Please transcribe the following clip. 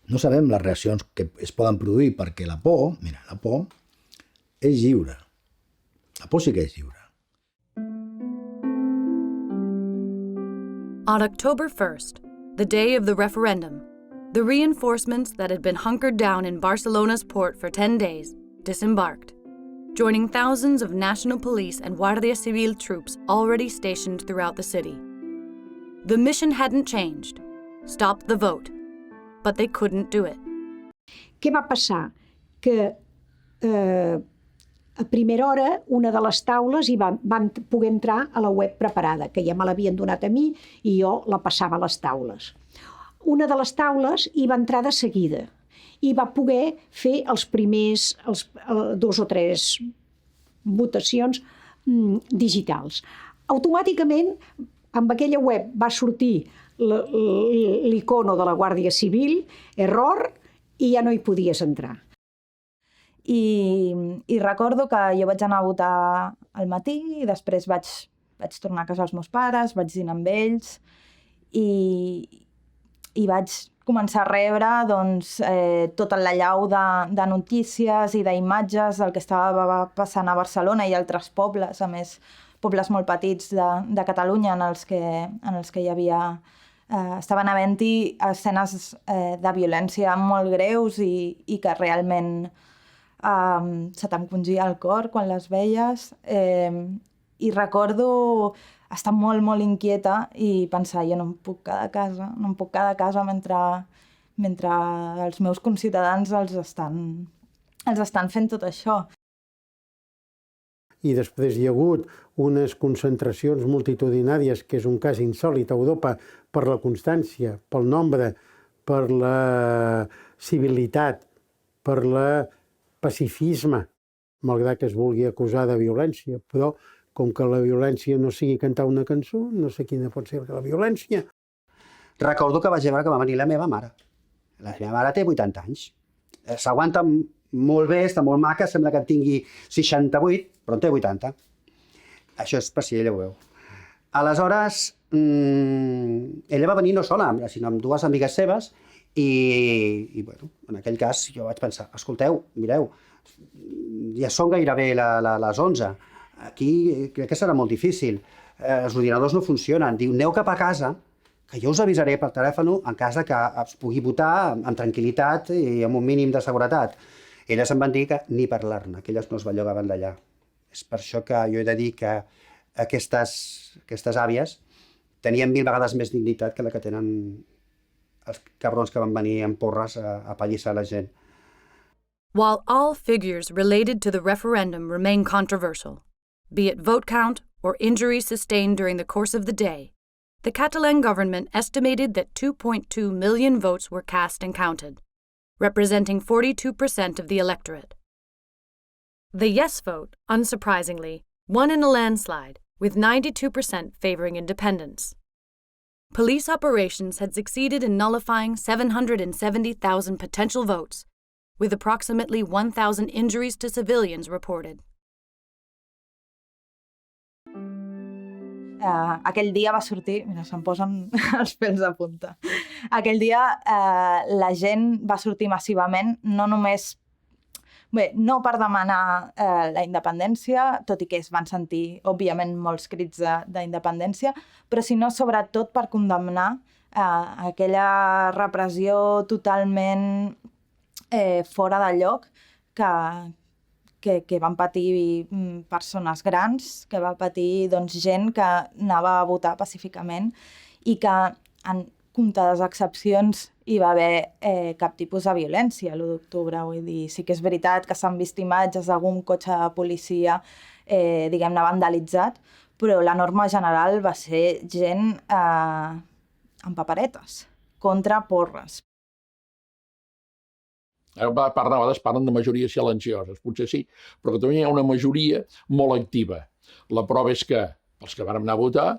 No sabem les reaccions que es poden produir perquè la por, mira, la por és lliure. La por sí que és lliure. On October 1st, the day of the referendum, the reinforcements that had been hunkered down in Barcelona's port for 10 days disembarked, joining thousands of National Police and Guardia Civil troops already stationed throughout the city. The mission hadn't changed: stop the vote. But they couldn't do it. Què va passar? Que a primera hora una de les taules van poder entrar a la web preparada, que ja me l'havien donat a mi i jo la passava a les taules. Una de les taules hi va entrar de seguida i va poder fer els primers 2 o 3 votacions digitals. Automàticament, amb aquella web va sortir l'icono de la Guàrdia Civil, error, i ja no hi podies entrar. I recordo que jo vaig anar a votar al matí i després vaig tornar a casa als meus pares, vaig dinar amb ells i vaig començar a rebre tota l'allau de notícies i d'imatges del que estava passant a Barcelona i altres pobles, a més pobles molt petits de Catalunya en els que hi havia estaven havent-hi escenes de violència molt greus i que realment se t'encongia el cor quan les veies. I recordo estar molt, molt inquieta i pensar, jo no em puc quedar a casa, mentre els meus conciutadans els estan fent tot això. I després hi ha hagut unes concentracions multitudinàries, que és un cas insòlit a Europa, per la constància, pel nombre, per la civilitat, per el pacifisme, malgrat que es vulgui acusar de violència. Però, com que la violència no sigui cantar una cançó, no sé quina pot ser la violència. Recordo que vaig veure que va venir la meva mare. La meva mare té 80 anys. S'aguanta molt bé, està molt maca, sembla que en tingui 68, però en té 80. Això és per si ella ho veu. Aleshores, ella va venir no sola, sinó amb 2 amigues seves i bueno, en aquell cas jo vaig pensar, escolteu, mireu, ja són gairebé les 11. Aquí crec que serà molt difícil. Els ordinadors no funcionen. Diu, aneu cap a casa, que jo us avisaré per telèfon en cas que es pugui votar amb tranquil·litat i amb un mínim de seguretat. Elles em van dir que ni parlar-ne, que elles no es bellugaven d'allà. És per això que jo he de dir que aquestes àvies tenien 1000 vegades més dignitat que la que tenen els cabrons que van venir amb porres a apallissar la gent. While all figures related to the referendum remain controversial, be it vote count or injuries sustained during the course of the day, the Catalan government estimated that 2.2 million votes were cast and counted, representing 42% of the electorate. The yes vote, unsurprisingly, won in a landslide, with 92% favoring independence. Police operations had succeeded in nullifying 770,000 potential votes, with approximately 1,000 injuries to civilians reported. Aquell dia va sortir, mira, se'm posen els pèls de punta. Aquell dia la gent va sortir massivament, no només, no per demanar la independència, tot i que es van sentir, òbviament, molts crits d'independència, però sinó sobretot per condemnar aquella repressió totalment fora de lloc que van patir persones grans, que va patir gent que anava a votar pacíficament i que en comptades excepcions hi va haver cap tipus de violència l'1 d'octubre. Vull dir, sí que és veritat que s'han vist imatges d'algun cotxe de policia, diguem-ne, vandalitzat, però la norma general va ser gent amb paperetes, contra porres. A vegades parlen de majories silencioses, potser sí, però que també hi ha una majoria molt activa. La prova és que els que van anar a votar